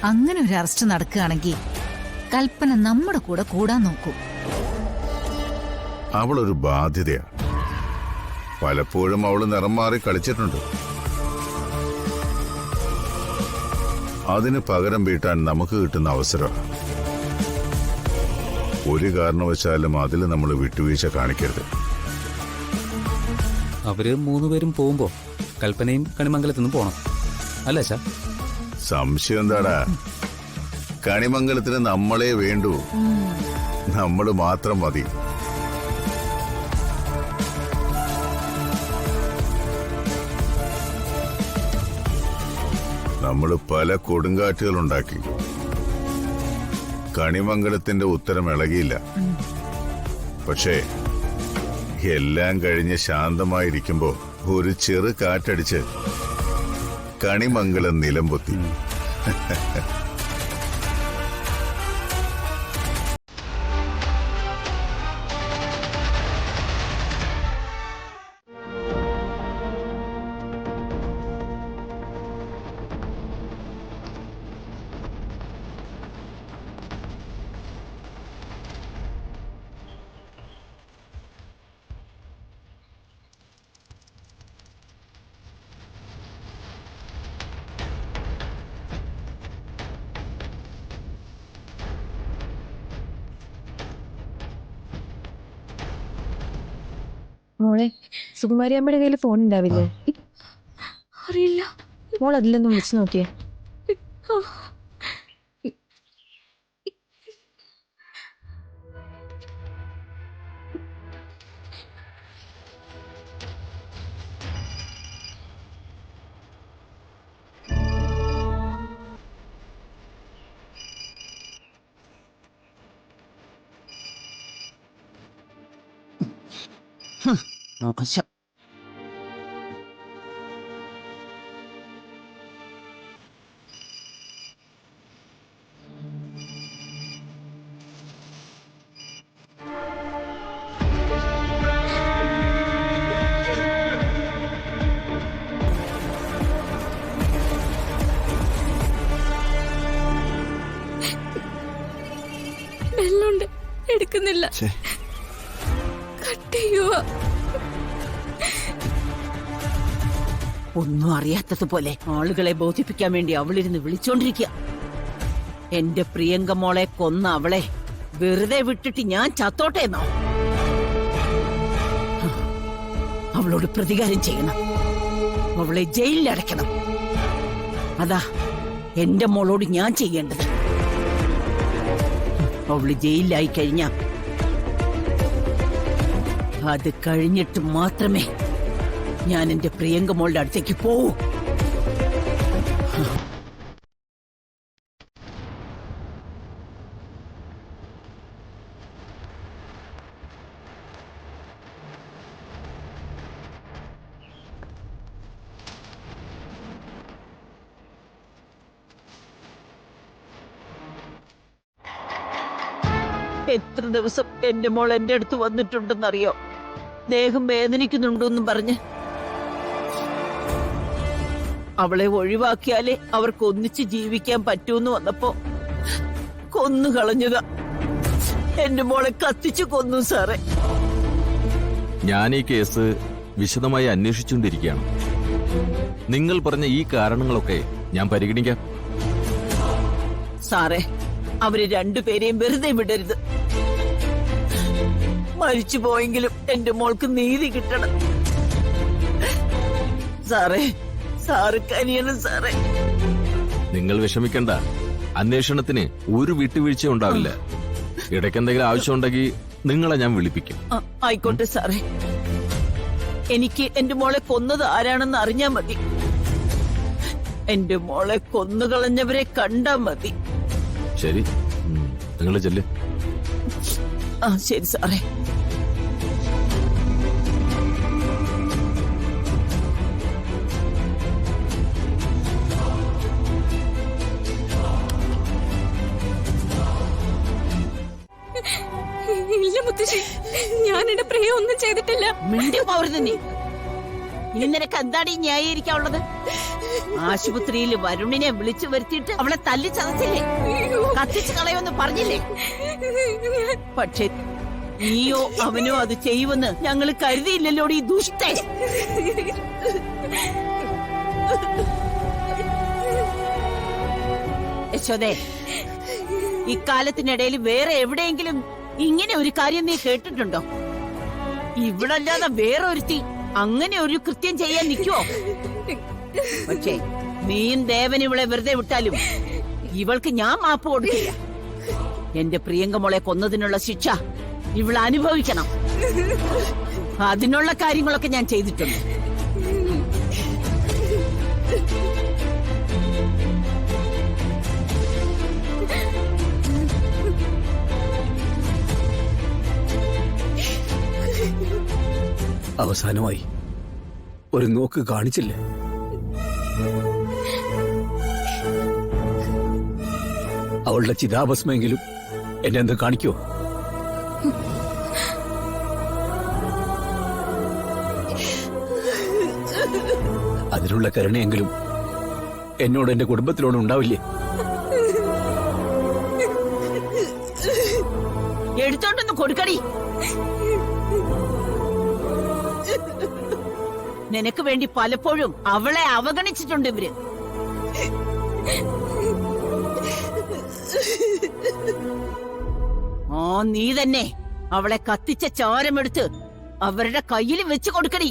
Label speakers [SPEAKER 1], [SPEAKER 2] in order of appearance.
[SPEAKER 1] അങ്ങനെ ഒരു അറസ്റ്റ് നടക്കുകയാണെങ്കിൽ കൽപ്പന നമ്മുടെ കൂടെ കൂടാൻ നോക്കും.
[SPEAKER 2] അവളൊരു ബാധ്യതയാ. പലപ്പോഴും അവള് നിറം മാറി കളിച്ചിട്ടുണ്ട്. അതിന് പകരം വീട്ടാൻ നമുക്ക് കിട്ടുന്ന അവസരം. ഒരു കാരണവശാലും അതിൽ നമ്മൾ വിട്ടുവീഴ്ച കാണിക്കരുത്.
[SPEAKER 3] അവര് 3 പേരും പോകുമ്പോ കൽപ്പനയും കണിമംഗലത്തു നിന്നും പോണം അല്ലേ അച്ഛാ?
[SPEAKER 2] സംശയം എന്താടാ? കണിമംഗലത്തിന് നമ്മളെ വേണ്ടൂ. നമ്മൾ മാത്രം മതി. നമ്മൾ പല കൊടുങ്കാറ്റുകളുണ്ടാക്കി. കണിമംഗലത്തിന്റെ ഉത്തരം ഇളകിയില്ല. പക്ഷേ എല്ലാം കഴിഞ്ഞ് ശാന്തമായിരിക്കുമ്പോ ഒരു ചെറു കാറ്റടിച്ച് കണിമംഗലം നിലംപൊത്തി.
[SPEAKER 4] മോളെ, സുകുമാരി അമ്മയുടെ കയ്യിൽ ഫോൺ ഉണ്ടാവില്ലേ?
[SPEAKER 5] അറിയില്ല.
[SPEAKER 4] മോൾ അതിലൊന്നും വിളിച്ചു നോക്കിയേ.
[SPEAKER 6] മോശം.
[SPEAKER 5] ബെല്ലുണ്ട്, എടുക്കുന്നില്ല. കട്ട് ചെയ്യുവാ.
[SPEAKER 6] ഒന്നും അറിയാത്തതുപോലെ ആളുകളെ ബോധിപ്പിക്കാൻ വേണ്ടി അവളിരുന്ന് വിളിച്ചോണ്ടിരിക്കുക. എന്റെ പ്രിയങ്ക മോളെ കൊന്ന അവളെ വെറുതെ വിട്ടിട്ട് ഞാൻ ചത്തോട്ടേന്നോ? അവളോട് പ്രതികാരം ചെയ്യണം. അവളെ ജയിലിലടയ്ക്കണം. അതാ എന്റെ മോളോട് ഞാൻ ചെയ്യേണ്ടത്. അവള് ജയിലിലായി കഴിഞ്ഞ അത് കഴിഞ്ഞിട്ട് മാത്രമേ ഞാൻ എന്റെ പ്രിയങ്ക മോളുടെ അടുത്തേക്ക് പോവൂ. എത്ര ദിവസം എന്റെ മോൾ എന്റെ അടുത്ത് വന്നിട്ടുണ്ടെന്നറിയോ? ദേഹം വേദനിക്കുന്നുണ്ടെന്നും പറഞ്ഞ് അവളെ ഒഴിവാക്കിയാലേ അവർക്ക് ഒന്നിച്ച് ജീവിക്കാൻ പറ്റൂന്ന് വന്നപ്പോ കൊന്നു കളഞ്ഞതാ. എന്റെ മോളെ കത്തിച്ചു കൊന്നു സാറേ.
[SPEAKER 7] ഞാൻ ഈ കേസ് വിശദമായി അന്വേഷിച്ചുകൊണ്ടിരിക്കുകയാണ്. നിങ്ങൾ പറഞ്ഞ ഈ കാരണങ്ങളൊക്കെ ഞാൻ പരിഗണിക്കാം.
[SPEAKER 6] സാറേ, അവര് രണ്ടുപേരെയും വെറുതെ വിടരുത്. മരിച്ചു പോയെങ്കിലും എന്റെ മോൾക്ക് നീതി കിട്ടണം സാറേ. സാറ് കനിയണം സാറേ.
[SPEAKER 7] നിങ്ങൾ വിഷമിക്കണ്ട. അന്വേഷണത്തിന് ഒരു വിട്ടുവീഴ്ച ഉണ്ടാവില്ല. ഇടയ്ക്കെന്തെങ്കിലും ആവശ്യമുണ്ടെങ്കിൽ നിങ്ങളെ ഞാൻ വിളിപ്പിക്കും.
[SPEAKER 6] ആയിക്കോട്ടെ സാറേ. എനിക്ക് എന്റെ മോളെ കൊന്നത് ആരാണെന്ന് അറിഞ്ഞാ മതി. എന്റെ മോളെ കൊന്നുകളഞ്ഞവരെ കണ്ടാ മതി.
[SPEAKER 7] ശരി, നിങ്ങൾ ചെല്ല്.
[SPEAKER 6] ശരി സാറേ.
[SPEAKER 5] ഇല്ല മുത്തശ്ശി, ഞാൻ എന്റെ പ്രിയ ഒന്നും ചെയ്തിട്ടില്ല.
[SPEAKER 6] മിണ്ടി പോവരുത് നീ. ഇനി നിനക്ക് എന്താണ് ഈ ന്യായീകരിക്കാനുള്ളത്? ആശുപത്രിയിൽ വരുണിനെ വിളിച്ചു വരുത്തിയിട്ട് അവളെ തല്ലി ചതച്ചില്ലേ? കത്തിച്ചു കളയുമെന്ന് പറഞ്ഞില്ലേ? പക്ഷെ നീയോ അവനോ അത് ചെയ്യുമെന്ന് ഞങ്ങൾ കരുതിയില്ലല്ലോ ഈ ദുഷ്ടേ. യശോദേ, ഇക്കാലത്തിനിടയിൽ വേറെ എവിടെയെങ്കിലും ഇങ്ങനെ ഒരു കാര്യം നീ കേട്ടിട്ടുണ്ടോ? ഇവിടല്ലാതെ വേറെ ഒരുത്തി അങ്ങനെ ഒരു കൃത്യം ചെയ്യാൻ നിൽക്കുവോ? പക്ഷേ നീയും ദേവൻ ഇവളെ വെറുതെ വിട്ടാലും ഇവൾക്ക് ഞാൻ മാപ്പ് കൊടുക്കില്ല. എന്റെ പ്രിയങ്കമോളെ കൊന്നതിനുള്ള ശിക്ഷ ഇവൾ അനുഭവിക്കണം. അതിനുള്ള കാര്യങ്ങളൊക്കെ ഞാൻ ചെയ്തിട്ടുണ്ട്.
[SPEAKER 8] അവസാനമായി ഒരു നോക്ക് കാണിച്ചില്ലേ? അവളുടെ ചിതാഭസ്മെങ്കിലും എന്നെ എന്ത് കാണിക്കോ? അതിനുള്ള കരുണയെങ്കിലും എന്നോട് എന്റെ കുടുംബത്തിനോട് ഉണ്ടാവില്ലേ?
[SPEAKER 6] എടുത്തോണ്ടൊന്ന് കൊടുക്കടി. നിനക്ക് വേണ്ടി പലപ്പോഴും അവളെ അവഗണിച്ചിട്ടുണ്ട് ഇവര്. നീ തന്നെ അവളെ കത്തിച്ച ചോരമെടുത്ത് അവരുടെ കയ്യിൽ വെച്ച് കൊടുക്കടി.